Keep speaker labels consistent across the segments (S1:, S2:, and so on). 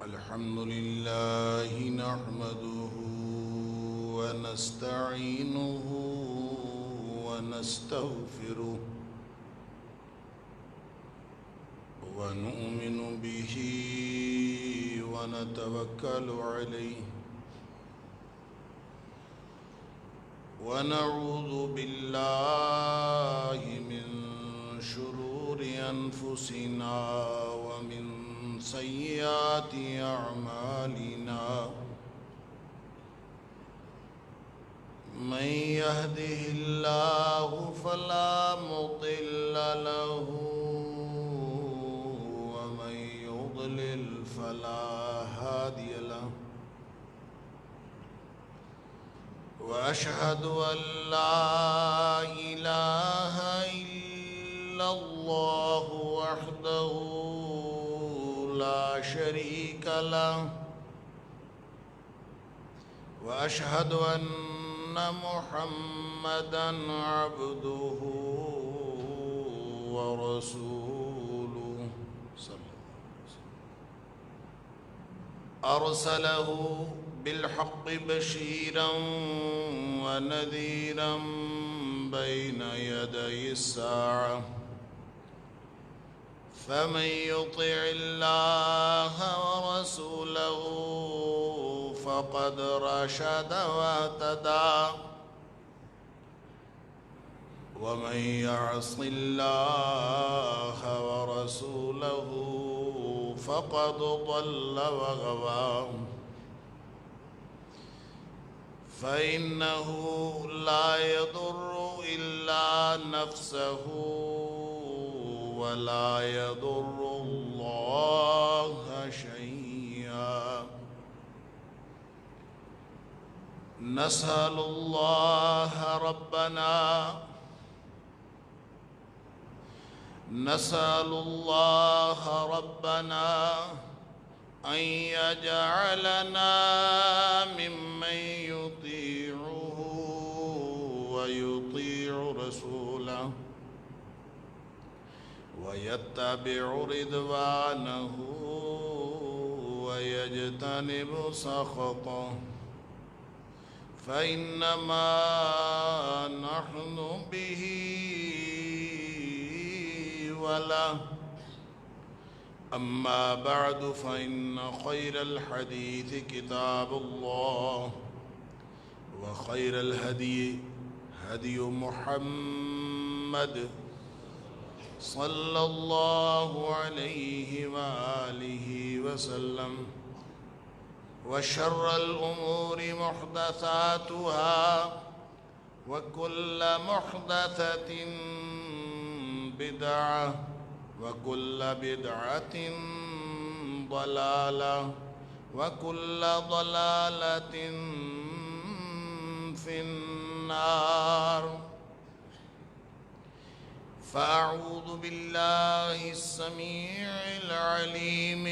S1: الحمد لله نحمده ونستعينه ونستغفره ونؤمن به ونتوكل عليه ونعوذ بالله من شرور أنفسنا ومن سيئات أعمالنا من يهده الله فلا مضل له ومن يضلل فلا هادي له وأشهد أن لا إله إلا الله وحده لا شريك له وأشهد أن محمدًا عبده ورسوله صلى الله عليه وسلم أرسله بالحق بشيرا ونذيرا بين يدي الساعة فمن يطع الله ورسوله فقد رشد واهتدى ومن يعص الله ورسوله فقد ضل وغوى فإنه لا يضر إلا نفسه ولا يضر الله شيئا نسأل الله ربنا أن يجعلنا ممن يطيعه ويطيع رسوله ويتبع رضوانه ويجتنب سخطه فإنما نحن به وله أما بعد فإن خير الحديث كتاب الله وخير الهدي هدي محمد صلى الله عليه وآله وسلم وشر الأمور محدثاتها وكل محدثة بدعة وكل بدعة ضلالة وكل ضلالة في النار فأعوذ بالله السميع العليم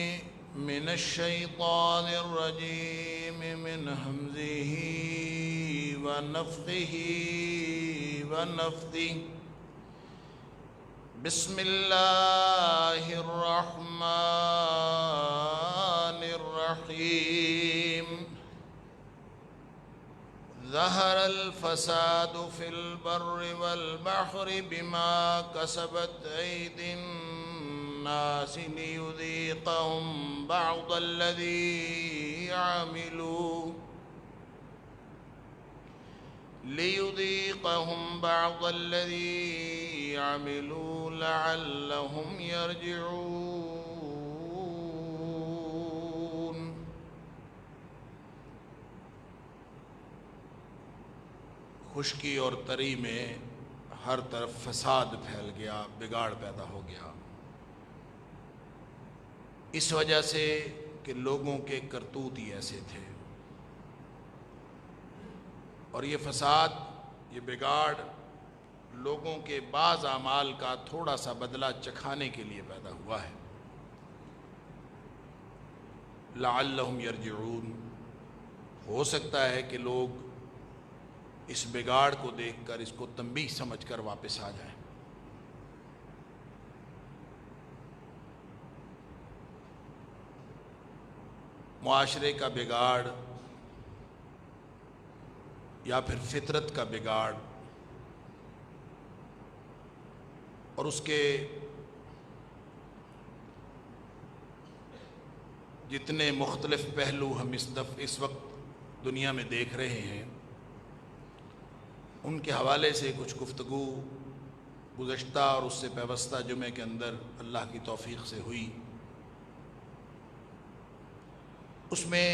S1: من الشيطان الرجيم من همزه ونفخه ونفثه بسم الله الرحمن الرحيم ظهر الفساد في البر والبحر بما كسبت أيدي الناس ليذيقهم بعض الذي عملوا لعلهم يرجعون خشکی اور تری میں ہر طرف فساد پھیل گیا، بگاڑ پیدا ہو گیا، اس وجہ سے کہ لوگوں کے کرتوت ہی ایسے تھے، اور یہ فساد، یہ بگاڑ لوگوں کے بعض اعمال کا تھوڑا سا بدلہ چکھانے کے لیے پیدا ہوا ہے۔ لعلہم یرجعون، ہو سکتا ہے کہ لوگ اس بگاڑ کو دیکھ کر اس کو تنبیہ سمجھ کر واپس آ جائیں۔ معاشرے کا بگاڑ یا پھر فطرت کا بگاڑ اور اس کے جتنے مختلف پہلو ہم اس وقت دنیا میں دیکھ رہے ہیں، ان کے حوالے سے کچھ گفتگو گزشتہ اور اس سے پیوستہ جمعے کے اندر اللہ کی توفیق سے ہوئی۔ اس میں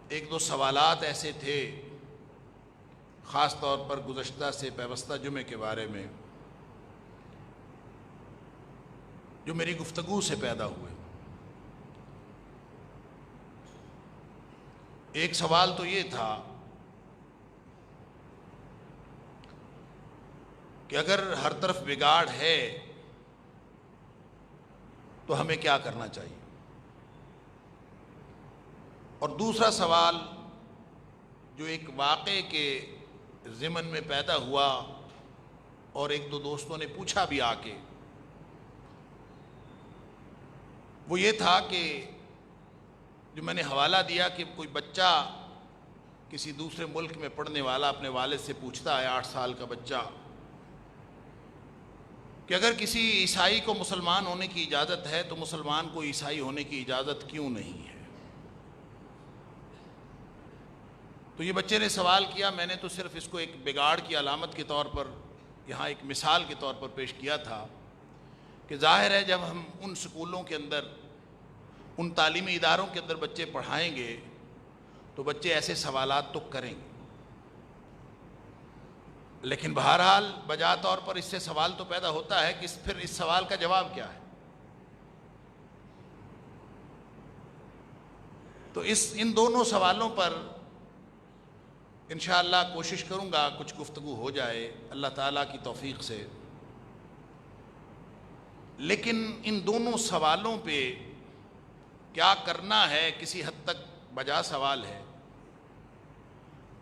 S1: ایک دو سوالات ایسے تھے، خاص طور پر گزشتہ سے پیوستہ جمعے کے بارے میں، جو میری گفتگو سے پیدا ہوئے۔ ایک سوال تو یہ تھا کہ اگر ہر طرف بگاڑ ہے تو ہمیں کیا کرنا چاہیے، اور دوسرا سوال جو ایک واقعے کے ضمن میں پیدا ہوا اور ایک دو دوستوں نے پوچھا بھی آ کے، وہ یہ تھا کہ جو میں نے حوالہ دیا کہ کوئی بچہ کسی دوسرے ملک میں پڑھنے والا اپنے والد سے پوچھتا ہے، 8 سال کا بچہ، کہ اگر کسی عیسائی کو مسلمان ہونے کی اجازت ہے تو مسلمان کو عیسائی ہونے کی اجازت کیوں نہیں ہے؟ تو یہ بچے نے سوال کیا، میں نے تو صرف اس کو ایک بگاڑ کی علامت کے طور پر، یہاں ایک مثال کے طور پر پیش کیا تھا کہ ظاہر ہے جب ہم ان سکولوں کے اندر، ان تعلیمی اداروں کے اندر بچے پڑھائیں گے تو بچے ایسے سوالات تو کریں گے، لیکن بہرحال بجا طور پر اس سے سوال تو پیدا ہوتا ہے کہ پھر اس سوال کا جواب کیا ہے؟ تو ان دونوں سوالوں پر انشاءاللہ کوشش کروں گا کچھ گفتگو ہو جائے اللہ تعالیٰ کی توفیق سے۔ لیکن ان دونوں سوالوں پہ کیا کرنا ہے کسی حد تک بجا سوال ہے،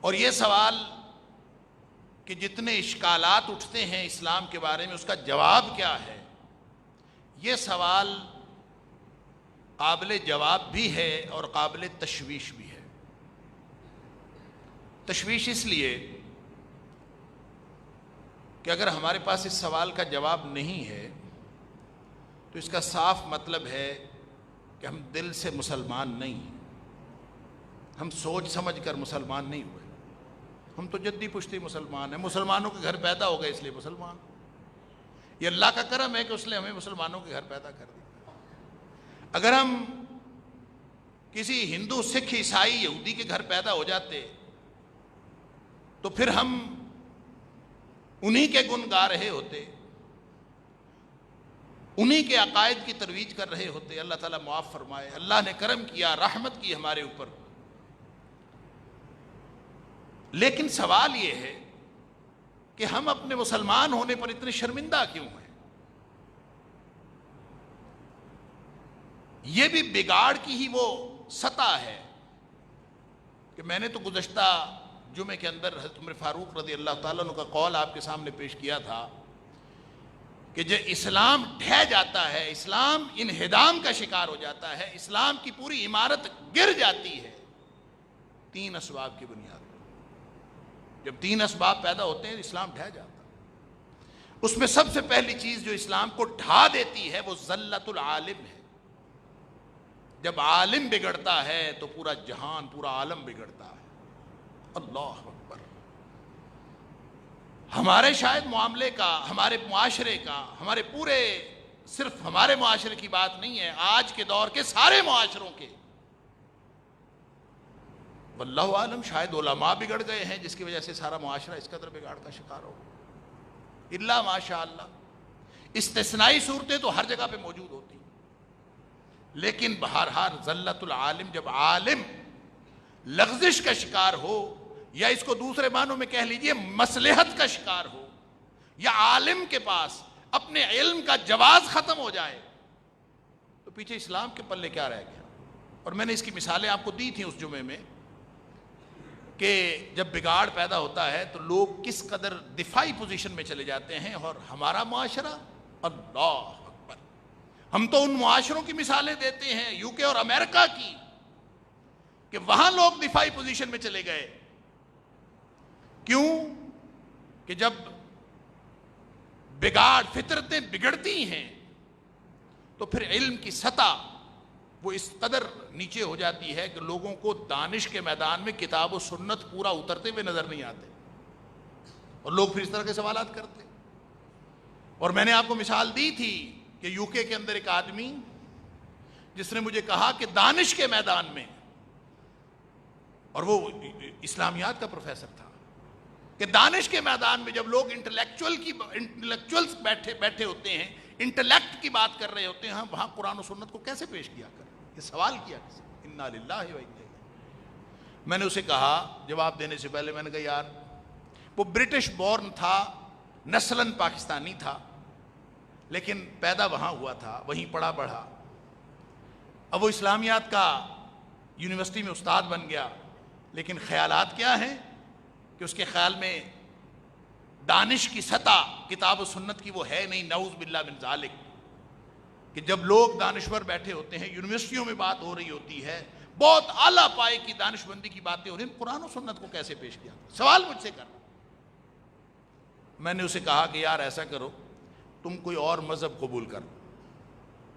S1: اور یہ سوال کہ جتنے اشکالات اٹھتے ہیں اسلام کے بارے میں اس کا جواب کیا ہے، یہ سوال قابل جواب بھی ہے اور قابل تشویش بھی ہے۔ تشویش اس لیے کہ اگر ہمارے پاس اس سوال کا جواب نہیں ہے تو اس کا صاف مطلب ہے کہ ہم دل سے مسلمان نہیں ہیں، ہم سوچ سمجھ کر مسلمان نہیں ہوئے، ہم تو جدی پشتی مسلمان ہیں، مسلمانوں کے گھر پیدا ہو گئے اس لیے مسلمان۔ یہ اللہ کا کرم ہے کہ اس نے ہمیں مسلمانوں کے گھر پیدا کر دیا۔ اگر ہم کسی ہندو، سکھ، عیسائی، یہودی کے گھر پیدا ہو جاتے تو پھر ہم انہی کے گن گا رہے ہوتے، انہی کے عقائد کی ترویج کر رہے ہوتے۔ اللہ تعالیٰ معاف فرمائے، اللہ نے کرم کیا، رحمت کی ہمارے اوپر۔ لیکن سوال یہ ہے کہ ہم اپنے مسلمان ہونے پر اتنے شرمندہ کیوں ہیں؟ یہ بھی بگاڑ کی ہی وہ سطح ہے کہ میں نے تو گزشتہ جمعے کے اندر حضرت عمر فاروق رضی اللہ تعالیٰ عنہ کا قول آپ کے سامنے پیش کیا تھا کہ جو اسلام ڈھہ جاتا ہے، اسلام انہدام کا شکار ہو جاتا ہے، اسلام کی پوری عمارت گر جاتی ہے 3 اسباب کی بنیاد پر۔ جب 3 اسباب پیدا ہوتے ہیں اسلام ڈھہ جاتا ہے۔ اس میں سب سے پہلی چیز جو اسلام کو ڈھا دیتی ہے وہ ذلت العالم ہے۔ جب عالم بگڑتا ہے تو پورا جہان، پورا عالم بگڑتا ہے۔ اللہ اکبر۔ ہمارے شاید معاملے کا، ہمارے معاشرے کا، ہمارے پورے، صرف ہمارے معاشرے کی بات نہیں ہے، آج کے دور کے سارے معاشروں کے، واللہ عالم شاید علماء بگڑ گئے ہیں جس کی وجہ سے سارا معاشرہ اس قدر بگاڑ کا شکار ہو، الا ماشاء اللہ۔ استثنائی صورتیں تو ہر جگہ پہ موجود ہوتی ہیں، لیکن بہرحال ذلت العالم، جب عالم لغزش کا شکار ہو، یا اس کو دوسرے معنوں میں کہہ لیجئے مصلحت کا شکار ہو، یا عالم کے پاس اپنے علم کا جواز ختم ہو جائے، تو پیچھے اسلام کے پلے کیا رہ گیا؟ اور میں نے اس کی مثالیں آپ کو دی تھیں اس جمعے میں کہ جب بگاڑ پیدا ہوتا ہے تو لوگ کس قدر دفاعی پوزیشن میں چلے جاتے ہیں، اور ہمارا معاشرہ، اللہ اکبر، ہم تو ان معاشروں کی مثالیں دیتے ہیں، UK اور امریکہ کی، کہ وہاں لوگ دفاعی پوزیشن میں چلے گئے. کیوں؟ کہ جب بگاڑ، فطرتیں بگڑتی ہیں تو پھر علم کی سطح وہ اس قدر نیچے ہو جاتی ہے کہ لوگوں کو دانش کے میدان میں کتاب و سنت پورا اترتے ہوئے نظر نہیں آتے، اور لوگ پھر اس طرح کے سوالات کرتے. اور میں نے آپ کو مثال دی تھی کہ یو کے اندر ایک آدمی جس نے مجھے کہا کہ دانش کے میدان میں، اور وہ اسلامیات کا پروفیسر تھا، کہ دانش کے میدان میں جب لوگ انٹلیکچوئلز بیٹھے ہوتے ہیں، انٹلیکٹ کی بات کر رہے ہوتے ہیں، وہاں قرآن و سنت کو کیسے پیش کیا کریں؟ یہ سوال کیا کسی. انا للہ و انا الیہ. میں نے اسے کہا جواب دینے سے پہلے، میں نے کہا یار وہ برٹش بورن تھا، نسلاً پاکستانی تھا، لیکن پیدا وہاں ہوا تھا، وہیں پڑھا بڑھا. اب وہ اسلامیات کا یونیورسٹی میں استاد بن گیا، لیکن خیالات کیا ہیں کہ اس کے خیال میں دانش کی سطح کتاب و سنت کی وہ ہے نہیں. نعوذ باللہ من ذالک. کہ جب لوگ دانشور بیٹھے ہوتے ہیں، یونیورسٹیوں میں بات ہو رہی ہوتی ہے، بہت اعلیٰ پائے کی دانش مندی کی باتیں ہو رہی ہیں، قرآن و سنت کو کیسے پیش کیا؟ سوال مجھ سے کر. میں نے اسے کہا کہ یار ایسا کرو، تم کوئی اور مذہب قبول کرو،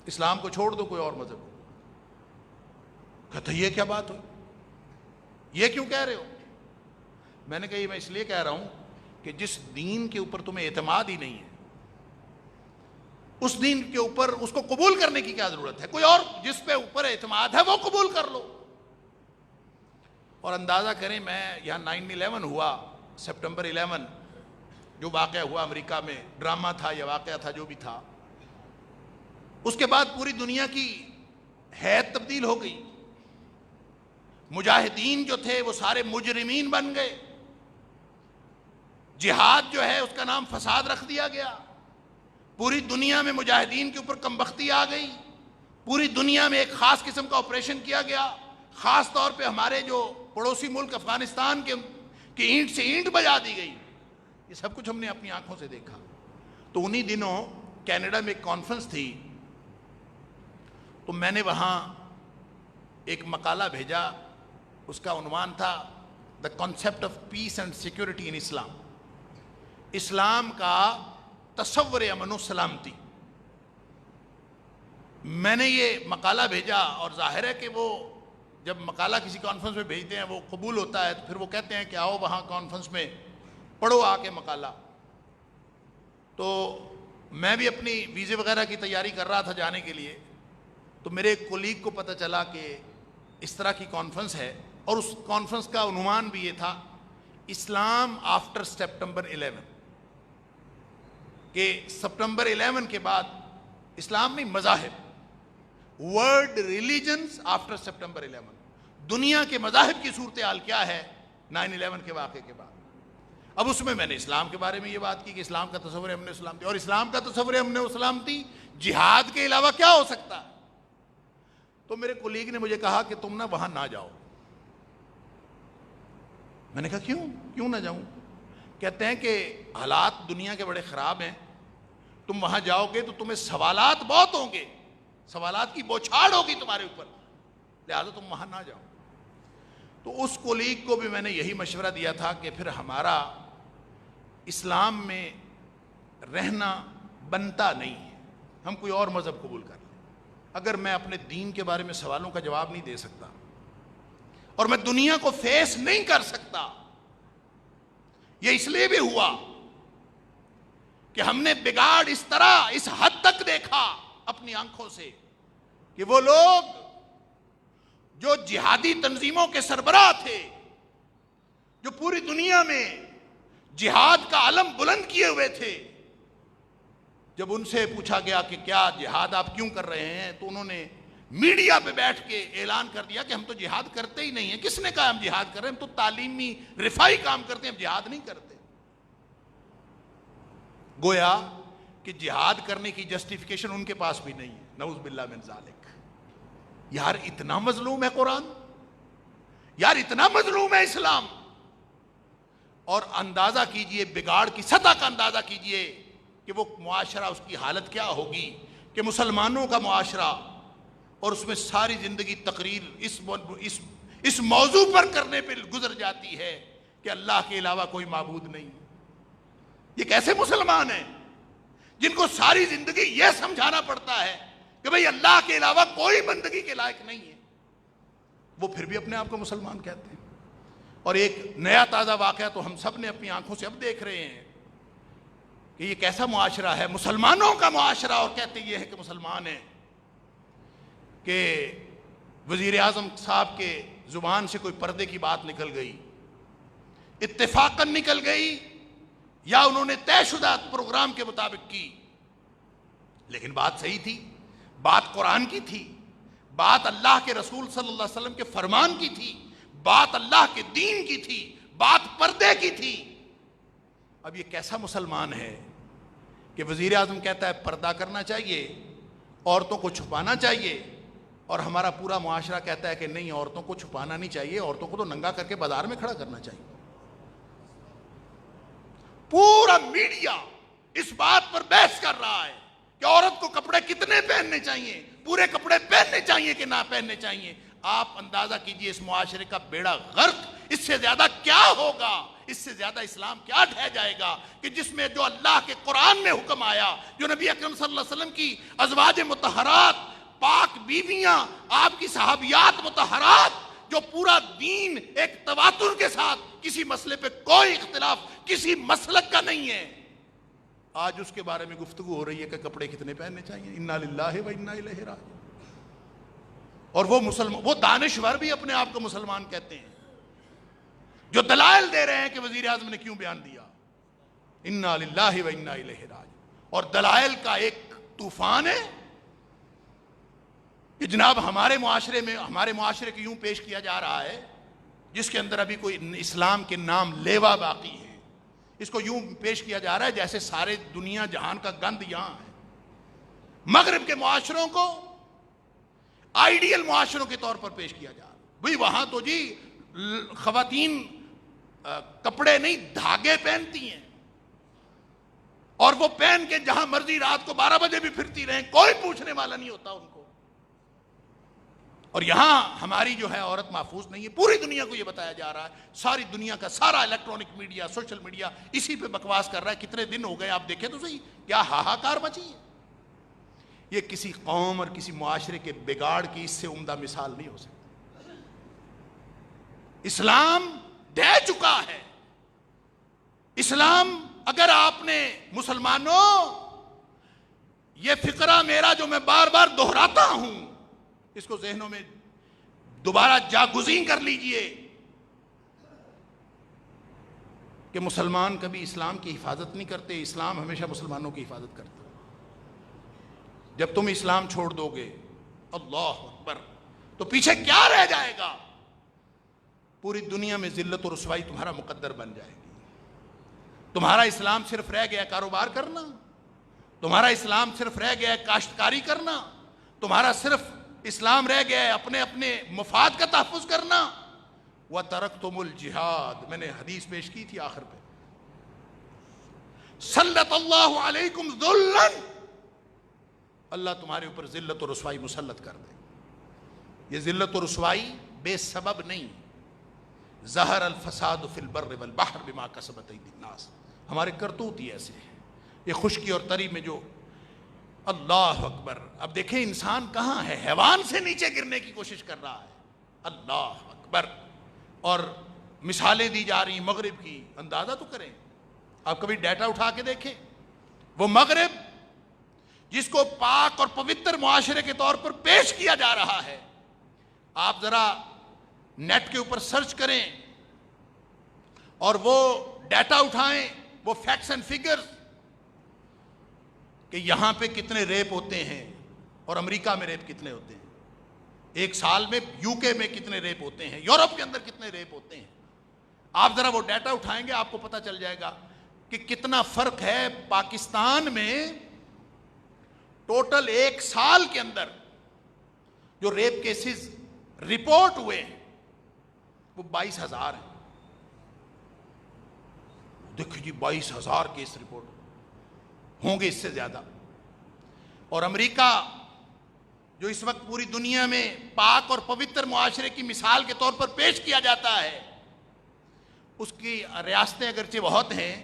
S1: اسلام کو چھوڑ دو، کوئی اور مذہب. کہتا یہ کیا بات ہوئی، یہ کیوں کہہ رہے ہو؟ میں نے کہا یہ میں اس لیے کہہ رہا ہوں کہ جس دین کے اوپر تمہیں اعتماد ہی نہیں ہے، اس دین کے اوپر اس کو قبول کرنے کی کیا ضرورت ہے؟ کوئی اور جس پہ اوپر اعتماد ہے وہ قبول کر لو. اور اندازہ کریں، میں یہاں 9/11 ہوا، سپٹمبر 11 جو واقعہ ہوا امریکہ میں، ڈرامہ تھا یا واقعہ تھا جو بھی تھا، اس کے بعد پوری دنیا کی حیت تبدیل ہو گئی. مجاہدین جو تھے وہ سارے مجرمین بن گئے. جہاد جو ہے اس کا نام فساد رکھ دیا گیا. پوری دنیا میں مجاہدین کے اوپر کمبختی آ گئی. پوری دنیا میں ایک خاص قسم کا آپریشن کیا گیا. خاص طور پہ ہمارے جو پڑوسی ملک افغانستان کے اینٹ سے اینٹ بجا دی گئی. یہ سب کچھ ہم نے اپنی آنکھوں سے دیکھا. تو انہی دنوں کینیڈا میں ایک کانفرنس تھی، تو میں نے وہاں ایک مقالہ بھیجا. اس کا عنوان تھا the concept of peace and security in Islam. Islam کا تصور امن و سلامتی. میں نے یہ مقالہ بھیجا، اور ظاہر ہے کہ وہ جب مقالہ کسی کانفرنس میں بھیجتے ہیں وہ قبول ہوتا ہے، تو پھر وہ کہتے ہیں کہ آؤ وہاں کانفرنس میں پڑھو آ کے مقالہ. تو میں بھی اپنی ویزے وغیرہ کی تیاری کر رہا تھا جانے کے لیے. تو میرے ایک کولیگ کو پتہ چلا کہ اس طرح کی کانفرنس ہے، اور اس کانفرنس کا عنوان بھی یہ تھا اسلام آفٹر سپٹمبر 11، کہ سپٹمبر 11 کے بعد اسلام نہیں، مذاہب، ورلڈ ریلیجنز آفٹر سپٹمبر 11. دنیا کے مذاہب کی صورتحال کیا ہے 9/11 کے واقعے کے بعد. اب اس میں نے اسلام کے بارے میں یہ بات کی کہ اسلام کا تصور امن و سلامتی، اور اسلام کا تصور امن و سلامتی جہاد کے علاوہ کیا ہو سکتا ہے؟ تو میرے کولیگ نے مجھے کہا کہ تم وہاں نہ جاؤ. میں نے کہا کیوں نہ جاؤں؟ کہتے ہیں کہ حالات دنیا کے بڑے خراب ہیں، تم وہاں جاؤ گے تو تمہیں سوالات بہت ہوں گے، سوالات کی بوچھاڑ ہوگی تمہارے اوپر، لہذا تم وہاں نہ جاؤ. تو اس کولیگ کو بھی میں نے یہی مشورہ دیا تھا کہ پھر ہمارا اسلام میں رہنا بنتا نہیں ہے، ہم کوئی اور مذہب قبول کر لیں. اگر میں اپنے دین کے بارے میں سوالوں کا جواب نہیں دے سکتا، اور میں دنیا کو فیس نہیں کر سکتا، یہ اس لیے بھی ہوا کہ ہم نے بگاڑ اس طرح اس حد تک دیکھا اپنی آنکھوں سے کہ وہ لوگ جو جہادی تنظیموں کے سربراہ تھے، جو پوری دنیا میں جہاد کا علم بلند کیے ہوئے تھے، جب ان سے پوچھا گیا کہ کیا جہاد آپ کیوں کر رہے ہیں، تو انہوں نے میڈیا پہ بیٹھ کے اعلان کر دیا کہ ہم تو جہاد کرتے ہی نہیں ہیں. کس نے کہا ہم جہاد کر رہے ہیں؟ ہم تو تعلیمی رفائی کام کرتے ہیں، ہم جہاد نہیں کرتے. گویا کہ جہاد کرنے کی جسٹیفیکیشن ان کے پاس بھی نہیں ہے. نعوذ باللہ من ذالک. یار اتنا مظلوم ہے قرآن، یار اتنا مظلوم ہے اسلام. اور اندازہ کیجئے، بگاڑ کی سطح کا اندازہ کیجئے کہ وہ معاشرہ، اس کی حالت کیا ہوگی کہ مسلمانوں کا معاشرہ، اور اس میں ساری زندگی تقریر اس موضوع پر کرنے پہ گزر جاتی ہے کہ اللہ کے علاوہ کوئی معبود نہیں. یہ کیسے مسلمان ہیں جن کو ساری زندگی یہ سمجھانا پڑتا ہے کہ بھئی اللہ کے علاوہ کوئی بندگی کے لائق نہیں ہے، وہ پھر بھی اپنے آپ کو مسلمان کہتے ہیں. اور ایک نیا تازہ واقعہ تو ہم سب نے اپنی آنکھوں سے اب دیکھ رہے ہیں کہ یہ کیسا معاشرہ ہے، مسلمانوں کا معاشرہ، اور کہتے یہ ہے کہ مسلمان ہیں. کہ وزیر اعظم صاحب کے زبان سے کوئی پردے کی بات نکل گئی، اتفاقاً نکل گئی یا انہوں نے طے شدہ پروگرام کے مطابق کی، لیکن بات صحیح تھی، بات قرآن کی تھی، بات اللہ کے رسول صلی اللہ علیہ وسلم کے فرمان کی تھی، بات اللہ کے دین کی تھی، بات پردے کی تھی. اب یہ کیسا مسلمان ہے کہ وزیر اعظم کہتا ہے پردہ کرنا چاہیے، عورتوں کو چھپانا چاہیے، اور ہمارا پورا معاشرہ کہتا ہے کہ نہیں، عورتوں کو چھپانا نہیں چاہیے، عورتوں کو تو ننگا کر کے بازار میں کھڑا کرنا چاہیے. پورا میڈیا اس بات پر بحث کر رہا ہے کہ عورت کو کپڑے کتنے پہننے چاہیے، پورے کپڑے پہننے چاہیے کہ نہ پہننے چاہیے. آپ اندازہ کیجئے اس معاشرے کا بیڑا غرق اس سے زیادہ کیا ہوگا، اس سے زیادہ اسلام کیا ڈھہ جائے گا کہ جس میں جو اللہ کے قرآن میں حکم آیا، جو نبی اکرم صلی اللہ علیہ وسلم کی ازواج مطہرات، پاک بیویاں، آپ کی صحابیات مطہرات، جو پورا دین ایک تواتر کے ساتھ، کسی مسئلے پہ کوئی اختلاف کسی مسلک کا نہیں ہے، آج اس کے بارے میں گفتگو ہو رہی ہے کہ کپڑے کتنے پہننے چاہیے. انا للہ و انا الیہ راجعون. اور وہ دانشور بھی اپنے آپ کو مسلمان کہتے ہیں، جو دلائل دے رہے ہیں کہ وزیر اعظم نے کیوں بیان دیا. انا للہ و انا الیہ راجعون. اور دلائل کا ایک طوفان ہے کہ جناب ہمارے معاشرے کو یوں پیش کیا جا رہا ہے جس کے اندر ابھی کوئی اسلام کے نام لیوا باقی ہے. اس کو یوں پیش کیا جا رہا ہے جیسے سارے دنیا جہان کا گند یہاں ہے. مغرب کے معاشروں کو آئیڈیل معاشروں کے طور پر پیش کیا جا رہا ہے. بھئی وہاں تو جی خواتین کپڑے نہیں دھاگے پہنتی ہیں، اور وہ پہن کے جہاں مرضی رات کو 12 بجے بھی پھرتی رہیں، کوئی پوچھنے والا نہیں ہوتا ان کو. اور یہاں ہماری جو ہے عورت محفوظ نہیں ہے. پوری دنیا کو یہ بتایا جا رہا ہے، ساری دنیا کا سارا الیکٹرانک میڈیا، سوشل میڈیا اسی پہ بکواس کر رہا ہے. کتنے دن ہو گئے آپ دیکھیں تو صحیح، کیا ہاہاکار مچی ہے. یہ کسی قوم اور کسی معاشرے کے بگاڑ کی اس سے عمدہ مثال نہیں ہو سکتی. اسلام ڈہ چکا ہے. اسلام، اگر آپ نے مسلمانوں یہ فقرہ میرا جو میں بار بار دہراتا ہوں، اس کو ذہنوں میں دوبارہ جاگزین کر لیجئے کہ مسلمان کبھی اسلام کی حفاظت نہیں کرتے، اسلام ہمیشہ مسلمانوں کی حفاظت کرتا ہے. جب تم اسلام چھوڑ دو گے، اللہ اکبر، تو پیچھے کیا رہ جائے گا؟ پوری دنیا میں ذلت و رسوائی تمہارا مقدر بن جائے گی. تمہارا اسلام صرف رہ گیا کاروبار کرنا، تمہارا اسلام صرف رہ گیا کاشتکاری کرنا، تمہارا صرف اسلام رہ گیا ہے اپنے مفاد کا تحفظ کرنا. وَتَرَكْتُمُ الْجِهَادِ، میں نے حدیث پیش کی تھی آخر پہ، سلط اللہ علیکم ذلًا، اللہ تمہارے اوپر ذلت و رسوائی مسلط کر دے. یہ ذلت و رسوائی بے سبب نہیں. ظہر الفساد فی البر والبحر بما کسبت ایدی الناس. ہمارے کرتوت ہی ایسے ہیں. یہ خشکی اور تری میں جو، اللہ اکبر، اب دیکھیں انسان کہاں ہے، حیوان سے نیچے گرنے کی کوشش کر رہا ہے. اللہ اکبر. اور مثالیں دی جا رہی ہیں مغرب کی، اندازہ تو کریں. آپ کبھی ڈیٹا اٹھا کے دیکھیں، وہ مغرب جس کو پاک اور پوتر معاشرے کے طور پر پیش کیا جا رہا ہے، آپ ذرا نیٹ کے اوپر سرچ کریں اور وہ ڈیٹا اٹھائیں، وہ فیکٹس اینڈ فگرز، کہ یہاں پہ کتنے ریپ ہوتے ہیں اور امریکہ میں ریپ کتنے ہوتے ہیں، ایک سال میں یو کے میں کتنے ریپ ہوتے ہیں، یورپ کے اندر کتنے ریپ ہوتے ہیں. آپ ذرا وہ ڈیٹا اٹھائیں گے آپ کو پتہ چل جائے گا کہ کتنا فرق ہے. پاکستان میں ٹوٹل ایک سال کے اندر جو ریپ کیسز رپورٹ ہوئے ہیں وہ 22,000 ہیں. دیکھو جی 22,000 کیس رپورٹ ہوں گے، اس سے زیادہ. اور امریکہ جو اس وقت پوری دنیا میں پاک اور پوتر معاشرے کی مثال کے طور پر پیش کیا جاتا ہے، اس کی ریاستیں اگرچہ بہت ہیں،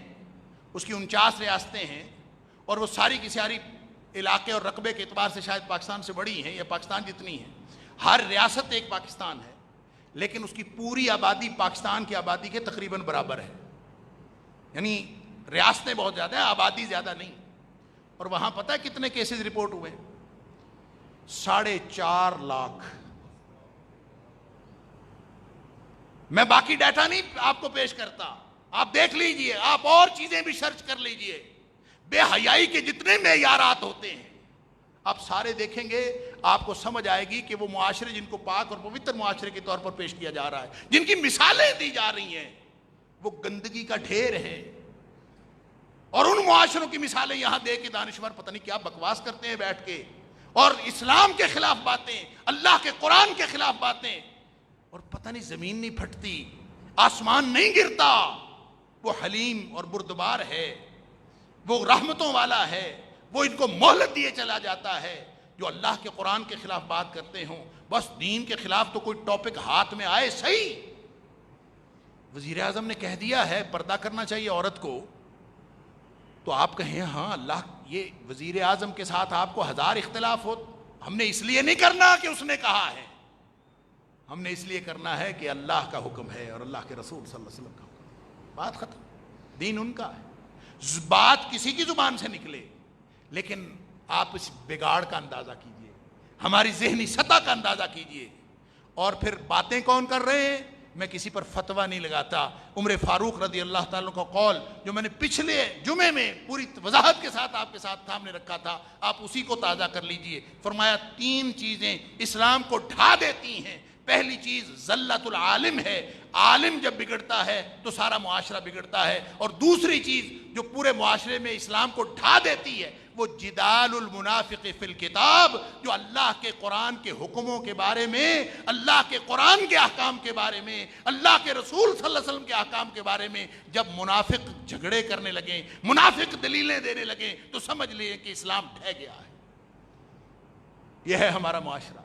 S1: اس کی 49 ریاستیں ہیں، اور وہ ساری کی ساری علاقے اور رقبے کے اعتبار سے شاید پاکستان سے بڑی ہیں یا پاکستان جتنی ہیں، ہر ریاست ایک پاکستان ہے، لیکن اس کی پوری آبادی پاکستان کی آبادی کے تقریباً برابر ہے، یعنی ریاستیں بہت زیادہ ہیں، آبادی زیادہ نہیں۔ اور وہاں پتہ ہے کتنے کیسز رپورٹ ہوئے؟ 4.5 لاکھ۔ میں باقی ڈیٹا نہیں آپ کو پیش کرتا، آپ دیکھ لیجئے، آپ اور چیزیں بھی سرچ کر لیجئے۔ بے حیائی کے جتنے معیارات ہوتے ہیں آپ سارے دیکھیں گے، آپ کو سمجھ آئے گی کہ وہ معاشرے جن کو پاک اور پوتر معاشرے کے طور پر پیش کیا جا رہا ہے، جن کی مثالیں دی جا رہی ہیں، وہ گندگی کا ڈھیر ہے۔ اور ان معاشروں کی مثالیں یہاں دے کے دانشور پتہ نہیں کیا بکواس کرتے ہیں بیٹھ کے، اور اسلام کے خلاف باتیں، اللہ کے قرآن کے خلاف باتیں، اور پتہ نہیں زمین نہیں پھٹتی، آسمان نہیں گرتا۔ وہ حلیم اور بردبار ہے، وہ رحمتوں والا ہے، وہ ان کو مہلت دیے چلا جاتا ہے۔ جو اللہ کے قرآن کے خلاف بات کرتے ہوں، بس دین کے خلاف تو کوئی ٹاپک ہاتھ میں آئے صحیح۔ وزیر اعظم نے کہہ دیا ہے پردہ کرنا چاہیے عورت کو، تو آپ کہیں ہاں اللہ، یہ وزیر اعظم کے ساتھ آپ کو 1000 اختلاف ہو، ہم نے اس لیے نہیں کرنا کہ اس نے کہا ہے، ہم نے اس لیے کرنا ہے کہ اللہ کا حکم ہے اور اللہ کے رسول صلی اللہ علیہ وسلم کا حکم، بات ختم۔ دین ان کا ہے، بات کسی کی زبان سے نکلے، لیکن آپ اس بگاڑ کا اندازہ کیجئے، ہماری ذہنی سطح کا اندازہ کیجئے۔ اور پھر باتیں کون کر رہے ہیں؟ میں کسی پر فتویٰ نہیں لگاتا۔ عمر فاروق رضی اللہ تعالیٰ کا قول جو میں نے پچھلے جمعے میں پوری وضاحت کے ساتھ آپ کے ساتھ سامنے رکھا تھا، آپ اسی کو تازہ کر لیجئے۔ فرمایا 3 چیزیں اسلام کو ڈھا دیتی ہیں۔ پہلی چیز زلت العالم ہے، عالم جب بگڑتا ہے تو سارا معاشرہ بگڑتا ہے۔ اور دوسری چیز جو پورے معاشرے میں اسلام کو ڈھا دیتی ہے وہ جدال المنافق فی الکتاب، جو اللہ کے قرآن کے حکموں کے بارے میں، اللہ کے قرآن کے احکام کے بارے میں، اللہ کے رسول صلی اللہ علیہ وسلم کے احکام کے بارے میں جب منافق جھگڑے کرنے لگیں، منافق دلیلیں دینے لگیں، تو سمجھ لیں کہ اسلام ڈھہ گیا ہے۔ یہ ہے ہمارا معاشرہ،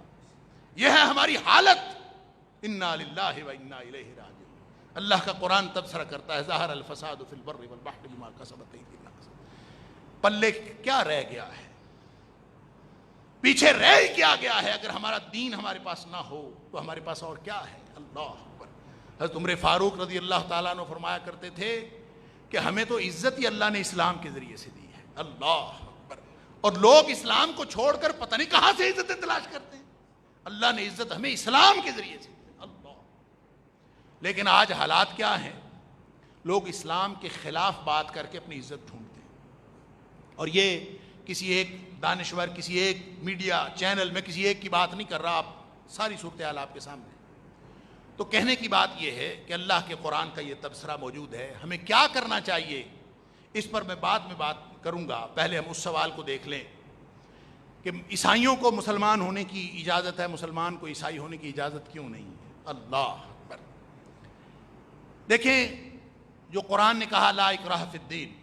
S1: یہ ہے ہماری حالت۔ انا للہ و انا الیہ راجعون۔ اللہ کا قرآن تبصرہ کرتا ہے ظہر الفساد فی البر والبحر بما کسبت ایدی الناس۔ پلے کیا رہ گیا ہے؟ پیچھے رہ کیا گیا ہے؟ اگر ہمارا دین ہمارے پاس نہ ہو تو ہمارے پاس اور کیا ہے؟ اللہ اکبر۔ حضرت عمر فاروق رضی اللہ تعالیٰ عنہ فرمایا کرتے تھے کہ ہمیں تو عزت ہی اللہ نے اسلام کے ذریعے سے دی ہے۔ اللہ اکبر۔ اور لوگ اسلام کو چھوڑ کر پتہ نہیں کہاں سے عزتیں تلاش کرتے ہیں۔ اللہ نے عزت ہمیں اسلام کے ذریعے سے دی۔ اللہ۔ لیکن آج حالات کیا ہیں؟ لوگ اسلام کے خلاف بات کر کے اپنی عزت ڈھونڈتے ہیں، اور یہ کسی ایک دانشور، کسی ایک میڈیا چینل میں کسی ایک کی بات نہیں کر رہا، آپ ساری صورتحال آپ کے سامنے۔ تو کہنے کی بات یہ ہے کہ اللہ کے قرآن کا یہ تبصرہ موجود ہے، ہمیں کیا کرنا چاہیے اس پر میں بعد میں بات کروں گا۔ پہلے ہم اس سوال کو دیکھ لیں کہ عیسائیوں کو مسلمان ہونے کی اجازت ہے، مسلمان کو عیسائی ہونے کی اجازت کیوں نہیں ہے؟ اللہ اکبر۔ دیکھیں، جو قرآن نے کہا لا اکراہ فی الدین،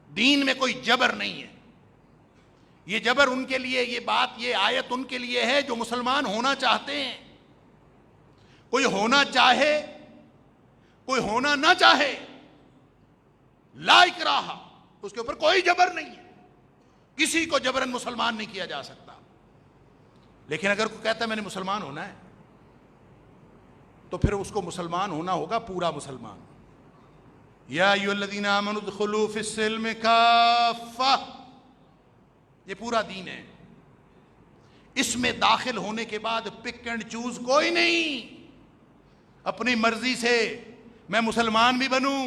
S1: دین میں کوئی جبر نہیں ہے۔ یہ جبر ان کے لیے، یہ بات، یہ آیت ان کے لیے ہے جو مسلمان ہونا چاہتے ہیں۔ کوئی ہونا چاہے، کوئی ہونا نہ چاہے، لا اکراہ، اس کے اوپر کوئی جبر نہیں ہے، کسی کو جبرن مسلمان نہیں کیا جا سکتا۔ لیکن اگر کوئی کہتا ہے میں نے مسلمان ہونا ہے، تو پھر اس کو مسلمان ہونا ہوگا پورا مسلمان۔ یا ایھا الذین آمنوا ادخلوا فی السلم کافہ، یہ پورا دین ہے۔ اس میں داخل ہونے کے بعد پک اینڈ چوز کوئی نہیں، اپنی مرضی سے میں مسلمان بھی بنوں،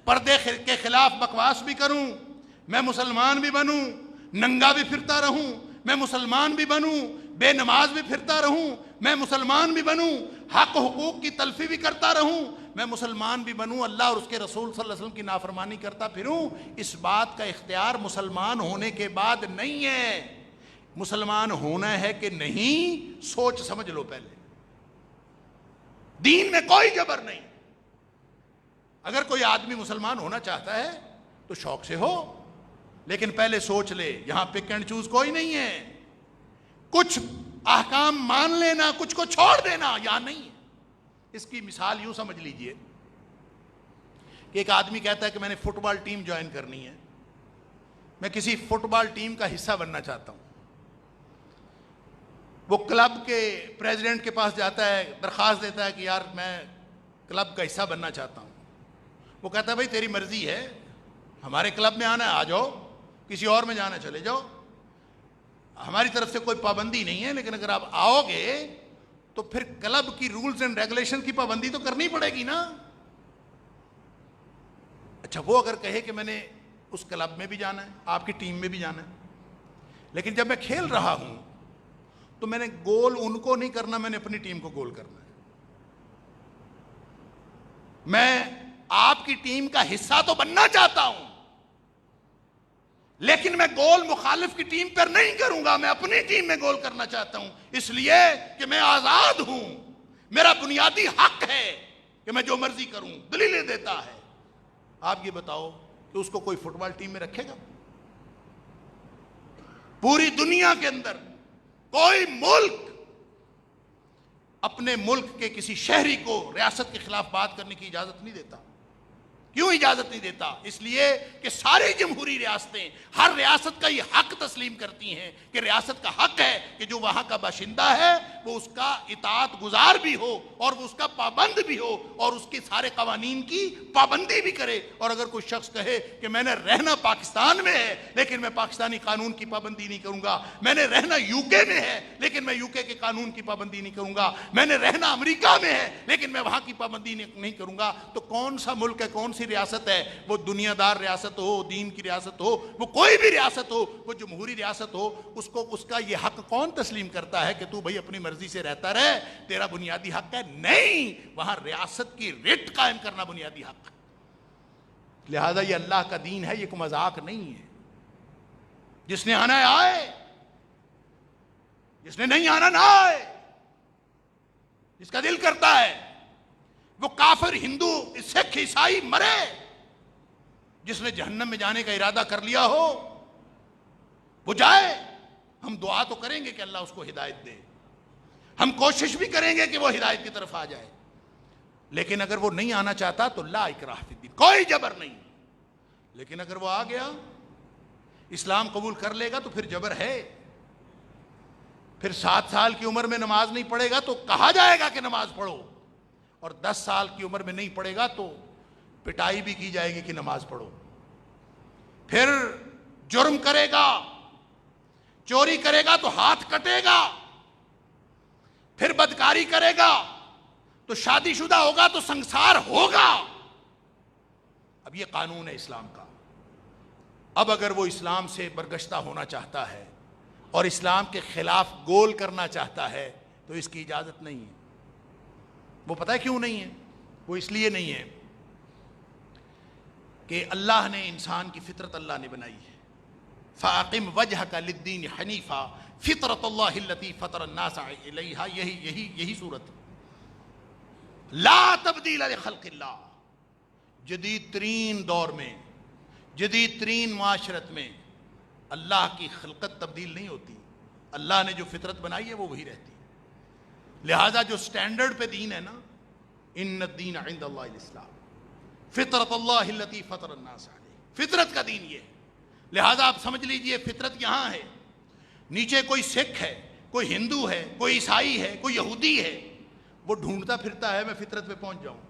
S1: پردے کے خلاف بکواس بھی کروں، میں مسلمان بھی بنوں، ننگا بھی پھرتا رہوں، میں مسلمان بھی بنوں، بے نماز بھی پھرتا رہوں، میں مسلمان بھی بنوں، حق حقوق کی تلفی بھی کرتا رہوں، میں مسلمان بھی بنوں، اللہ اور اس کے رسول صلی اللہ علیہ وسلم کی نافرمانی کرتا پھروں، اس بات کا اختیار مسلمان ہونے کے بعد نہیں ہے۔ مسلمان ہونا ہے کہ نہیں، سوچ سمجھ لو پہلے۔ دین میں کوئی جبر نہیں۔ اگر کوئی آدمی مسلمان ہونا چاہتا ہے تو شوق سے ہو، لیکن پہلے سوچ لے، یہاں پک اینڈ چوز کوئی نہیں ہے۔ کچھ احکام مان لینا، کچھ کو چھوڑ دینا، یہاں نہیں ہے۔ اس کی مثال یوں سمجھ لیجئے کہ ایک آدمی کہتا ہے کہ میں نے فٹ بال ٹیم جوائن کرنی ہے، میں کسی فٹ بال ٹیم کا حصہ بننا چاہتا ہوں۔ وہ کلب کے پریزیڈنٹ کے پاس جاتا ہے، درخواست دیتا ہے کہ یار میں کلب کا حصہ بننا چاہتا ہوں۔ وہ کہتا ہے بھائی تیری مرضی ہے، ہمارے کلب میں آنا ہے آ جاؤ، کسی اور میں جانا چلے جاؤ، ہماری طرف سے کوئی پابندی نہیں ہے، لیکن اگر آپ آؤ گے تو پھر کلب کی رولز اینڈ ریگولیشن کی پابندی تو کرنی پڑے گی نا۔ اچھا وہ اگر کہے کہ میں نے اس کلب میں بھی جانا ہے، آپ کی ٹیم میں بھی جانا ہے، لیکن جب میں کھیل رہا ہوں تو میں نے گول ان کو نہیں کرنا، میں نے اپنی ٹیم کو گول کرنا ہے۔ میں آپ کی ٹیم کا حصہ تو بننا چاہتا ہوں، لیکن میں گول مخالف کی ٹیم پر نہیں کروں گا، میں اپنی ٹیم میں گول کرنا چاہتا ہوں، اس لیے کہ میں آزاد ہوں، میرا بنیادی حق ہے کہ میں جو مرضی کروں، دلیلیں دیتا ہے۔ آپ یہ بتاؤ کہ اس کو کوئی فٹ بال ٹیم میں رکھے گا؟ پوری دنیا کے اندر کوئی ملک اپنے ملک کے کسی شہری کو ریاست کے خلاف بات کرنے کی اجازت نہیں دیتا۔ کیوں اجازت نہیں دیتا؟ اس لیے کہ ساری جمہوری ریاستیں ہر ریاست کا یہ حق تسلیم کرتی ہیں کہ ریاست کا حق ہے کہ جو وہاں کا باشندہ ہے وہ اس کا اطاعت گزار بھی ہو اور وہ اس کا پابند بھی ہو اور اس کے سارے قوانین کی پابندی بھی کرے۔ اور اگر کوئی شخص کہے کہ میں نے رہنا پاکستان میں ہے لیکن میں پاکستانی قانون کی پابندی نہیں کروں گا، میں نے رہنا یو کے میں ہے لیکن میں یو کے کے قانون کی پابندی نہیں کروں گا، میں نے رہنا امریکہ میں ہے لیکن میں وہاں کی پابندی نہیں کروں گا، تو کون سا ملک ہے، کون سی ریاست ہے؟ وہ دنیا دار ریاست ہو، دین کی ریاست ہو، وہ کوئی بھی ریاست ہو، وہ جمہوری ریاست ہو، اس کو اس کا یہ حق کون تسلیم کرتا ہے کہ تو بھائی اپنی مرضی سے رہتا رہے، تیرا بنیادی حق ہے؟ نہیں، وہاں ریاست کی رٹ قائم کرنا بنیادی حق ہے۔ لہذا یہ اللہ کا دین ہے، یہ کوئی مذاق نہیں ہے۔ جس نے آنا ہے آئے، جس نے نہیں آنا نہ آئے، جس کا دل کرتا ہے وہ کافر، ہندو، سکھ، عیسائی مرے، جس نے جہنم میں جانے کا ارادہ کر لیا ہو وہ جائے۔ ہم دعا تو کریں گے کہ اللہ اس کو ہدایت دے، ہم کوشش بھی کریں گے کہ وہ ہدایت کی طرف آ جائے، لیکن اگر وہ نہیں آنا چاہتا تو لا اکراہ فی الدین، کوئی جبر نہیں۔ لیکن اگر وہ آ گیا، اسلام قبول کر لے گا تو پھر جبر ہے۔ پھر 7 سال کی عمر میں نماز نہیں پڑھے گا تو کہا جائے گا کہ نماز پڑھو، اور 10 سال کی عمر میں نہیں پڑھے گا تو پٹائی بھی کی جائے گی کہ نماز پڑھو۔ پھر جرم کرے گا، چوری کرے گا تو ہاتھ کٹے گا، پھر بدکاری کرے گا تو شادی شدہ ہوگا تو سنسار ہوگا۔ اب یہ قانون ہے اسلام کا۔ اب اگر وہ اسلام سے برگشتہ ہونا چاہتا ہے اور اسلام کے خلاف گول کرنا چاہتا ہے تو اس کی اجازت نہیں ہے۔ وہ پتہ ہے کیوں نہیں ہے؟ وہ اس لیے نہیں ہے کہ اللہ نے انسان کی فطرت اللہ نے بنائی ہے۔ فَأَقِمْ وَجْهَكَ لِلدِّينِ حَنِيفًا فِطْرَةَ اللَّهِ الَّتِي فَطَرَ النَّاسَ عَلَيْهَا، یہی صورت لا تبدیل لخلق اللہ۔ جدید ترین دور میں، جدید ترین معاشرت میں اللہ کی خلقت تبدیل نہیں ہوتی، اللہ نے جو فطرت بنائی ہے وہ وہی رہتی ہے۔ لہذا جو سٹینڈرڈ پہ دین ہے نا، ان الدین عند اللہ الاسلام، فطرت اللہ التی فطر الناس علیہ، فطرت کا دین یہ ہے۔ لہذا آپ سمجھ لیجئے فطرت یہاں ہے، نیچے کوئی سکھ ہے، کوئی ہندو ہے، کوئی عیسائی ہے، کوئی یہودی ہے، وہ ڈھونڈتا پھرتا ہے میں فطرت پہ پہنچ جاؤں،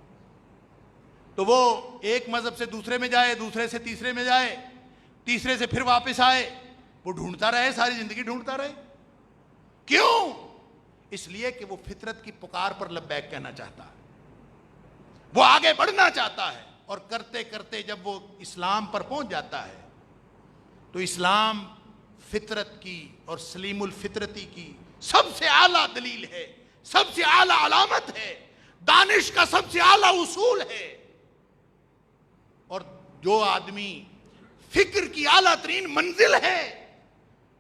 S1: تو وہ ایک مذہب سے دوسرے میں جائے، دوسرے سے تیسرے میں جائے، تیسرے سے پھر واپس آئے، وہ ڈھونڈتا رہے، ساری زندگی ڈھونڈتا رہے۔ کیوں؟ اس لیے کہ وہ فطرت کی پکار پر لبیک کہنا چاہتا ہے، وہ آگے بڑھنا چاہتا ہے، اور کرتے کرتے جب وہ اسلام پر پہنچ جاتا ہے تو اسلام فطرت کی اور سلیم الفطرتی کی سب سے اعلیٰ دلیل ہے، سب سے اعلیٰ علامت ہے، دانش کا سب سے اعلیٰ اصول ہے۔ اور جو آدمی فکر کی اعلیٰ ترین منزل ہے،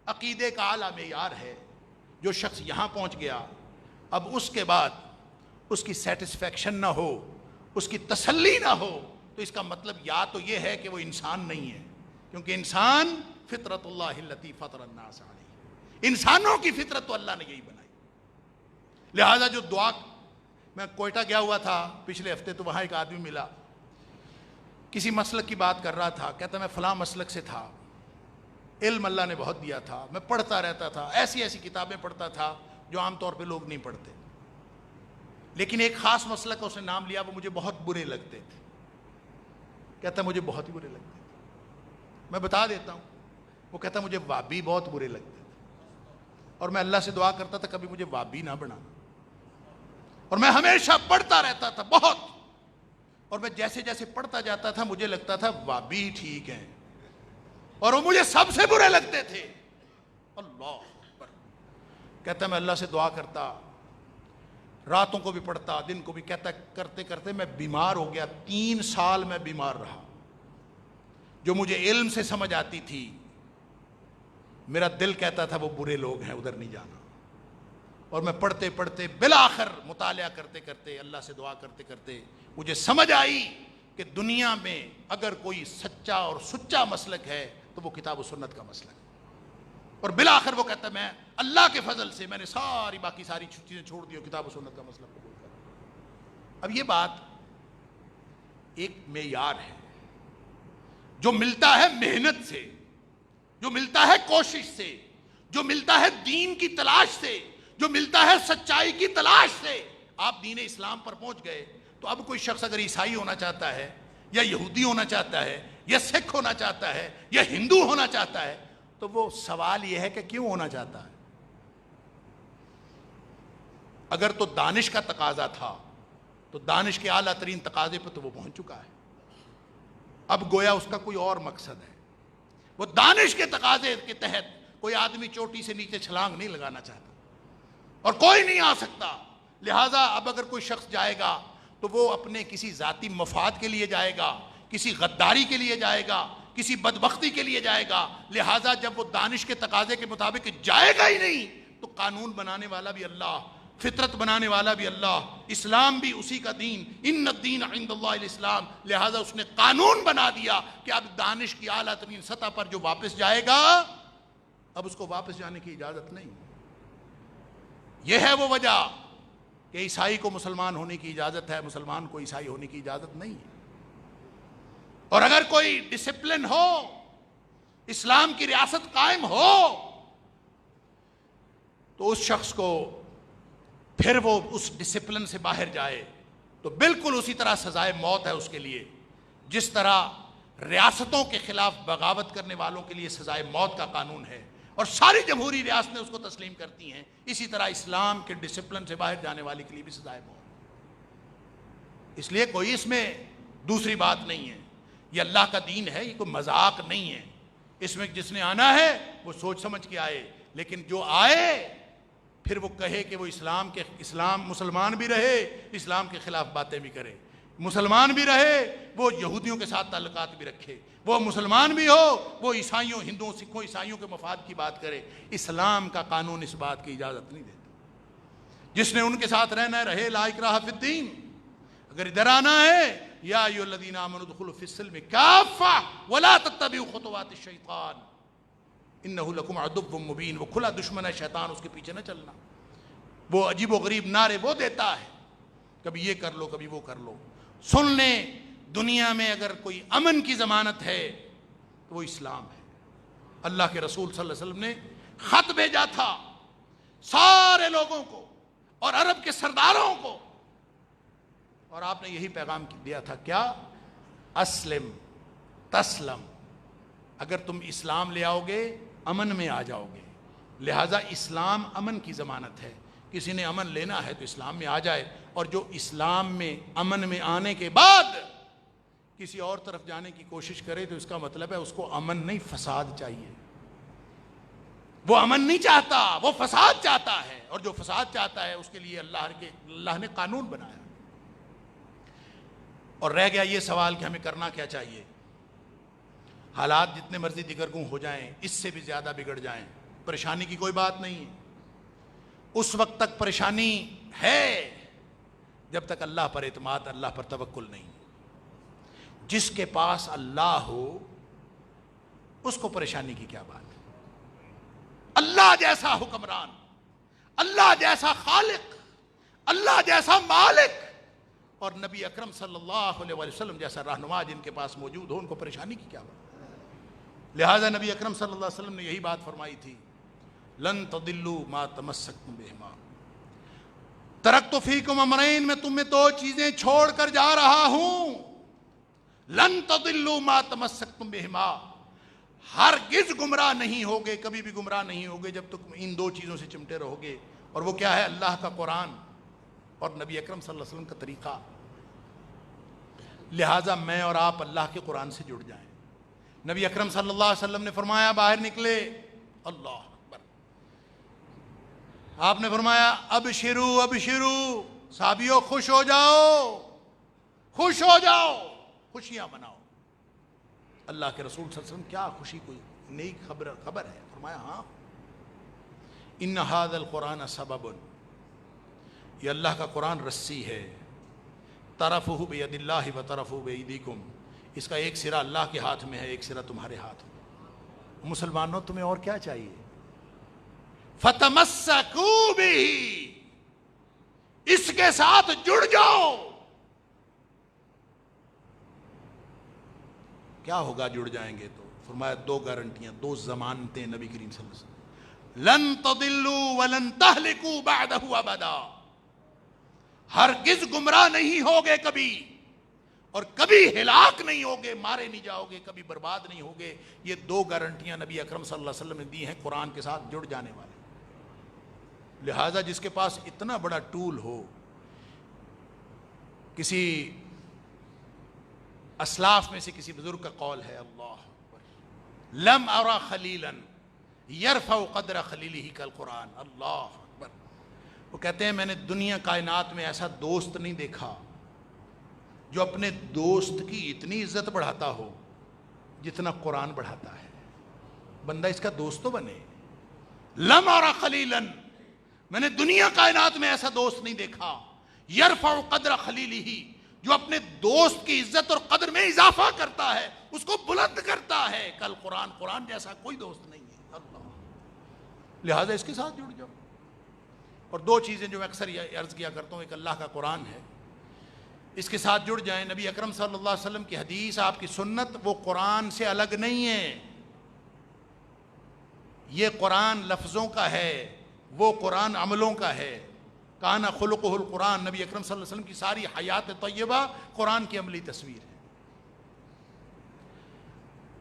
S1: عقیدے کا اعلیٰ معیار ہے، جو شخص یہاں پہنچ گیا، اب اس کے بعد اس کی سیٹسفیکشن نہ ہو، اس کی تسلی نہ ہو، تو اس کا مطلب یا تو یہ ہے کہ وہ انسان نہیں ہے، کیونکہ انسان فطرت اللہ التی فطر الناس علیہ، انسانوں کی فطرت تو اللہ نے یہی بنائی. لہذا جو دعا، میں کوئٹہ گیا ہوا تھا پچھلے ہفتے، تو وہاں ایک آدمی ملا، کسی مسلک کی بات کر رہا تھا. کہتا میں فلاں مسلک سے تھا، علم اللہ نے بہت دیا تھا، میں پڑھتا رہتا تھا، ایسی ایسی کتابیں پڑھتا تھا جو عام طور پہ لوگ نہیں پڑھتے، لیکن ایک خاص مسلک کا اس نے نام لیا، وہ مجھے بہت برے لگتے تھے. کہتا مجھے بہت ہی برے لگتے تھے. میں بتا دیتا ہوں. وہ کہتا مجھے وابی بہت برے لگتے تھے، اور میں اللہ سے دعا کرتا تھا کبھی مجھے وابی نہ بنانا. اور میں ہمیشہ پڑھتا رہتا تھا بہت، اور میں جیسے جیسے پڑھتا جاتا تھا مجھے لگتا تھا وابی ٹھیک ہیں، اور وہ مجھے سب سے برے لگتے تھے. اللہ اکبر. کہتا میں اللہ سے دعا کرتا، راتوں کو بھی پڑھتا، دن کو بھی. کہتا کرتے کرتے میں بیمار ہو گیا. 3 سال میں بیمار رہا. جو مجھے علم سے سمجھ آتی تھی، میرا دل کہتا تھا وہ برے لوگ ہیں، ادھر نہیں جانا. اور میں پڑھتے پڑھتے بالآخر مطالعہ کرتے کرتے، اللہ سے دعا کرتے کرتے مجھے سمجھ آئی کہ دنیا میں اگر کوئی سچا اور سچا مسلک ہے تو وہ کتاب و سنت کا مسلک ہے. اور بالآخر وہ کہتا ہے میں اللہ کے فضل سے میں نے باقی ساری چیزیں چھوڑ دی اور کتاب و سنت کا مسئلہ قبول کر. اب یہ بات ایک معیار ہے جو ملتا ہے محنت سے، جو ملتا ہے کوشش سے، جو ملتا ہے دین کی تلاش سے، جو ملتا ہے سچائی کی تلاش سے. آپ دین اسلام پر پہنچ گئے تو اب کوئی شخص اگر عیسائی ہونا چاہتا ہے یا یہودی ہونا چاہتا ہے یا سکھ ہونا چاہتا ہے یا ہندو ہونا چاہتا ہے تو وہ سوال یہ ہے کہ کیوں ہونا چاہتا ہے. اگر تو دانش کا تقاضا تھا تو دانش کے اعلیٰ ترین تقاضے پہ تو وہ پہنچ چکا ہے. اب گویا اس کا کوئی اور مقصد ہے. وہ دانش کے تقاضے کے تحت کوئی آدمی چوٹی سے نیچے چھلانگ نہیں لگانا چاہتا اور کوئی نہیں آ سکتا. لہٰذا اب اگر کوئی شخص جائے گا تو وہ اپنے کسی ذاتی مفاد کے لیے جائے گا، کسی غداری کے لیے جائے گا، کسی بدبختی کے لیے جائے گا. لہٰذا جب وہ دانش کے تقاضے کے مطابق جائے گا ہی نہیں تو قانون بنانے والا بھی اللہ، فطرت بنانے والا بھی اللہ، اسلام بھی اسی کا دین، ان الدین عند اللہ الاسلام. لہٰذا اس نے قانون بنا دیا کہ اب دانش کی اعلیٰ ترین سطح پر جو واپس جائے گا اب اس کو واپس جانے کی اجازت نہیں. یہ ہے وہ وجہ کہ عیسائی کو مسلمان ہونے کی اجازت ہے، مسلمان کو عیسائی ہونے کی اجازت نہیں ہے. اور اگر کوئی ڈسپلن ہو، اسلام کی ریاست قائم ہو، تو اس شخص کو پھر وہ اس ڈسپلن سے باہر جائے تو بالکل اسی طرح سزائے موت ہے اس کے لیے. جس طرح ریاستوں کے خلاف بغاوت کرنے والوں کے لیے سزائے موت کا قانون ہے اور ساری جمہوری ریاستیں اس کو تسلیم کرتی ہیں، اسی طرح اسلام کے ڈسپلن سے باہر جانے والے کے لیے بھی سزائے موت. اس لیے کوئی اس میں دوسری بات نہیں ہے. یہ اللہ کا دین ہے، یہ کوئی مذاق نہیں ہے. اس میں جس نے آنا ہے وہ سوچ سمجھ کے آئے، لیکن جو آئے پھر وہ کہے کہ وہ اسلام مسلمان بھی رہے، اسلام کے خلاف باتیں بھی کرے، مسلمان بھی رہے، وہ یہودیوں کے ساتھ تعلقات بھی رکھے، وہ مسلمان بھی ہو، وہ عیسائیوں، ہندوؤں، سکھوں، عیسائیوں کے مفاد کی بات کرے. اسلام کا قانون اس بات کی اجازت نہیں دیتا. جس نے ان کے ساتھ رہنا ہے رہے، لا اکراہ فی الدین. اگر ادھر آنا ہے یا ایھا الذین آمنوا ادخلوا فی السلم کافہ ولا تتبعوا خطوات الشیطان انہ لکم عدو مبین. وہ کھلا دشمن ہے شیطان، اس کے پیچھے نہ چلنا. وہ عجیب و غریب نعرے وہ دیتا ہے، کبھی یہ کر لو کبھی وہ کر لو. سن لیں، دنیا میں اگر کوئی امن کی ضمانت ہے تو وہ اسلام ہے. اللہ کے رسول صلی اللہ علیہ وسلم نے خط بھیجا تھا سارے لوگوں کو اور عرب کے سرداروں کو، اور آپ نے یہی پیغام دیا تھا، کیا؟ اسلم تسلم. اگر تم اسلام لے آؤ گے امن میں آ جاؤ گے. لہٰذا اسلام امن کی ضمانت ہے. کسی نے امن لینا ہے تو اسلام میں آ جائے، اور جو اسلام میں امن میں آنے کے بعد کسی اور طرف جانے کی کوشش کرے تو اس کا مطلب ہے اس کو امن نہیں، فساد چاہیے. وہ امن نہیں چاہتا، وہ فساد چاہتا ہے، اور جو فساد چاہتا ہے اس کے لیے اللہ نے قانون بنایا. اور رہ گیا یہ سوال کہ ہمیں کرنا کیا چاہیے. حالات جتنے مرضی دگرگوں ہو جائیں، اس سے بھی زیادہ بگڑ جائیں، پریشانی کی کوئی بات نہیں ہے. اس وقت تک پریشانی ہے جب تک اللہ پر اعتماد، اللہ پر توکل نہیں. جس کے پاس اللہ ہو اس کو پریشانی کی کیا بات ہے. اللہ جیسا حکمران، اللہ جیسا خالق، اللہ جیسا مالک اور نبی اکرم صلی اللہ علیہ وسلم جیسا رہنما جن کے پاس موجود ہو، ان کو پریشانی کی کیا بات؟ لہذا نبی اکرم صلی اللہ علیہ وسلم نے یہی بات فرمائی تھی، لن تضلوا ما تمسکتم بہما، ترکت فیکم امرین، میں تمہیں دو چیزیں چھوڑ کر جا رہا ہوں، لن تضلوا ما تمسکتم بہما، ہرگز گمراہ نہیں ہوگے، کبھی بھی گمراہ نہیں ہوگے جب تک ان دو چیزوں سے چمٹے رہو گے۔ اور وہ کیا ہے؟ اللہ کا قرآن اور نبی اکرم صلی اللہ علیہ وسلم کا طریقہ۔ لہٰذا میں اور آپ اللہ کے قرآن سے جڑ جائیں۔ نبی اکرم صلی اللہ علیہ وسلم نے فرمایا باہر نکلے، اللہ اکبر، آپ نے فرمایا ابشرو ابشرو، صحابیوں خوش ہو جاؤ، خوش ہو جاؤ، خوشیاں مناؤ۔ اللہ کے رسول صلی اللہ علیہ وسلم کیا خوشی، کوئی نئی خبر ہے؟ فرمایا ہاں، ان ھذا القرآن سبب، یہ اللہ کا قرآن رسی ہے، طرفہ بید اللہ و طرفہ بایدیکم، اس کا ایک سرا اللہ کے ہاتھ میں ہے، ایک سرا تمہارے ہاتھ میں۔ مسلمانوں تمہیں اور کیا چاہیے؟ فتمسکوا بہ، اس کے ساتھ جڑ جاؤ۔ کیا ہوگا جڑ جائیں گے تو؟ فرمایا دو گارنٹیاں، دو ضمانتیں نبی کریم صلی اللہ علیہ وسلم، لن تضلوا ولن تہلکوا بعدہ ابدا، ہرگز گمراہ نہیں ہوگے کبھی، اور کبھی ہلاک نہیں ہوگے، مارے نہیں جاؤ گے، کبھی برباد نہیں ہوگے۔ یہ دو گارنٹیاں نبی اکرم صلی اللہ علیہ وسلم نے دی ہیں قرآن کے ساتھ جڑ جانے والے۔ لہٰذا جس کے پاس اتنا بڑا ٹول ہو، کسی اسلاف میں سے کسی بزرگ کا قول ہے، اللہ اکبر، لم ارى خلیلا یرفع قدر خلیلہ کالقرآن، اللہ اکبر۔ وہ کہتے ہیں میں نے دنیا کائنات میں ایسا دوست نہیں دیکھا جو اپنے دوست کی اتنی عزت بڑھاتا ہو جتنا قرآن بڑھاتا ہے۔ بندہ اس کا دوست تو بنے۔ لم ارى خلیلا، میں نے دنیا کائنات میں ایسا دوست نہیں دیکھا، یرفع قدر خلیلہ، جو اپنے دوست کی عزت اور قدر میں اضافہ کرتا ہے، اس کو بلند کرتا ہے، کل قرآن، قرآن جیسا کوئی دوست نہیں ہے۔ اللہ، لہٰذا اس کے ساتھ جڑ جاؤ۔ اور دو چیزیں جو میں اکثر یہ عرض کیا کرتا ہوں، ایک اللہ کا قرآن ہے، اس کے ساتھ جڑ جائیں۔ نبی اکرم صلی اللہ علیہ وسلم کی حدیث، آپ کی سنت، وہ قرآن سے الگ نہیں ہے۔ یہ قرآن لفظوں کا ہے، وہ قرآن عملوں کا ہے۔ کانا خلقہ القرآن، نبی اکرم صلی اللہ علیہ وسلم کی ساری حیات طیبہ قرآن کی عملی تصویر ہے۔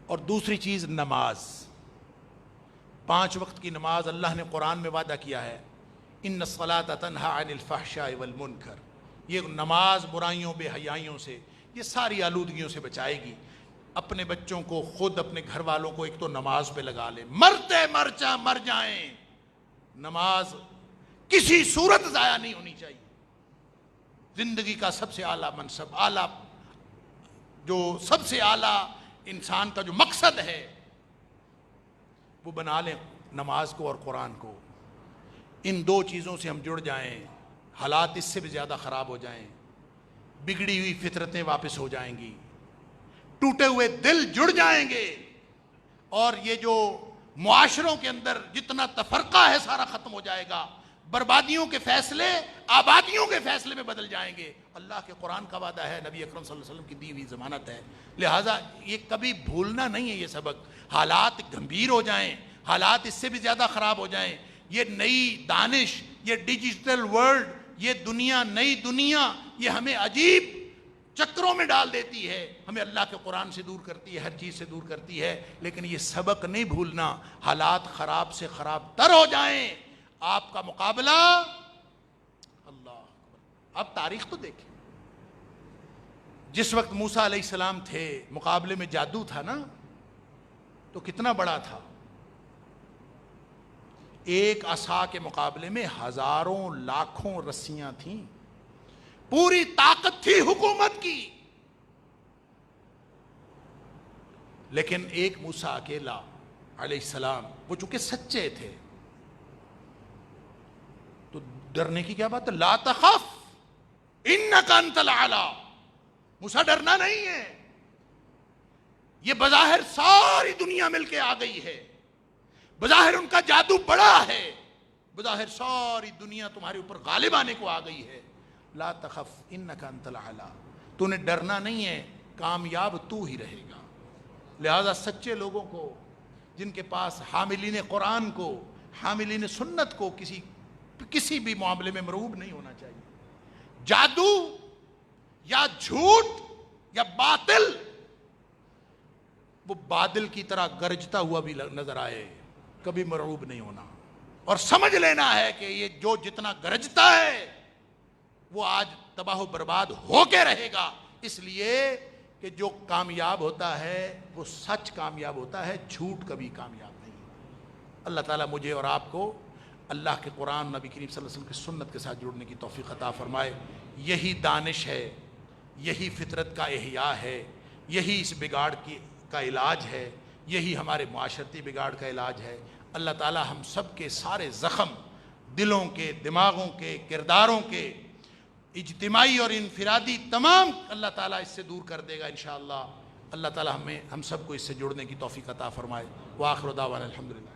S1: اور دوسری چیز نماز، 5 وقت کی نماز اللہ نے قرآن میں وعدہ کیا ہے، ان الصلاۃ تنہی عن الفحشاء والمنکر، یہ نماز برائیوں بے حیائیوں سے، یہ ساری آلودگیوں سے بچائے گی۔ اپنے بچوں کو، خود اپنے گھر والوں کو ایک تو نماز پہ لگا لیں، مرتے مر جائیں، نماز کسی صورت ضائع نہیں ہونی چاہیے۔ زندگی کا سب سے اعلیٰ منصب، اعلیٰ جو سب سے اعلیٰ انسان کا جو مقصد ہے وہ بنا لیں نماز کو اور قرآن کو۔ ان دو چیزوں سے ہم جڑ جائیں، حالات اس سے بھی زیادہ خراب ہو جائیں، بگڑی ہوئی فطرتیں واپس ہو جائیں گی، ٹوٹے ہوئے دل جڑ جائیں گے، اور یہ جو معاشروں کے اندر جتنا تفرقہ ہے سارا ختم ہو جائے گا، بربادیوں کے فیصلے آبادیوں کے فیصلے میں بدل جائیں گے۔ اللہ کے قرآن کا وعدہ ہے، نبی اکرم صلی اللہ علیہ وسلم کی دی ہوئی ضمانت ہے۔ لہٰذا یہ کبھی بھولنا نہیں ہے یہ سبق۔ حالات گمبھیر ہو جائیں، حالات اس سے بھی زیادہ خراب ہو جائیں، یہ نئی دانش، یہ ڈیجیٹل ورلڈ، یہ دنیا، نئی دنیا، یہ ہمیں عجیب چکروں میں ڈال دیتی ہے، ہمیں اللہ کے قرآن سے دور کرتی ہے، ہر چیز سے دور کرتی ہے۔ لیکن یہ سبق نہیں بھولنا، حالات خراب سے خراب تر ہو جائیں، آپ کا مقابلہ، اللہ اکبر۔ اب تاریخ تو دیکھیں، جس وقت موسیٰ علیہ السلام تھے، مقابلے میں جادو تھا نا، تو کتنا بڑا تھا۔ ایک عصا کے مقابلے میں ہزاروں لاکھوں رسیاں تھیں، پوری طاقت تھی حکومت کی، لیکن ایک موسیٰ اکیلا علیہ السلام، وہ چونکہ سچے تھے تو ڈرنے کی کیا بات ہے؟ لا تخف انک انت الاعلی، موسیٰ ڈرنا نہیں ہے، یہ بظاہر ساری دنیا مل کے آ گئی ہے، بظاہر ان کا جادو بڑا ہے، بظاہر ساری دنیا تمہارے اوپر غالب آنے کو آ گئی ہے، لا تخف انک انت الاعلی، تو نے ڈرنا نہیں ہے، کامیاب تو ہی رہے گا۔ لہذا سچے لوگوں کو، جن کے پاس حاملین قرآن کو، حاملین سنت کو کسی بھی معاملے میں مرعوب نہیں ہونا چاہیے۔ جادو یا جھوٹ یا باطل، وہ بادل کی طرح گرجتا ہوا بھی نظر آئے، کبھی مرعوب نہیں ہونا، اور سمجھ لینا ہے کہ یہ جو جتنا گرجتا ہے وہ آج تباہ و برباد ہو کے رہے گا، اس لیے کہ جو کامیاب ہوتا ہے وہ سچ کامیاب ہوتا ہے، جھوٹ کبھی کامیاب نہیں۔ اللہ تعالیٰ مجھے اور آپ کو اللہ کے قرآن، نبی کریم صلی اللہ علیہ وسلم کی سنت کے ساتھ جڑنے کی توفیق عطا فرمائے۔ یہی دانش ہے، یہی فطرت کا احیاء ہے، یہی اس بگاڑ کا علاج ہے، یہی ہمارے معاشرتی بگاڑ کا علاج ہے۔ اللہ تعالیٰ ہم سب کے سارے زخم، دلوں کے، دماغوں کے، کرداروں کے، اجتماعی اور انفرادی تمام، اللہ تعالیٰ اس سے دور کر دے گا انشاءاللہ۔ اللہ تعالیٰ ہم سب کو اس سے جڑنے کی توفیق عطا فرمائے۔ وآخر دعوانا الحمدللہ۔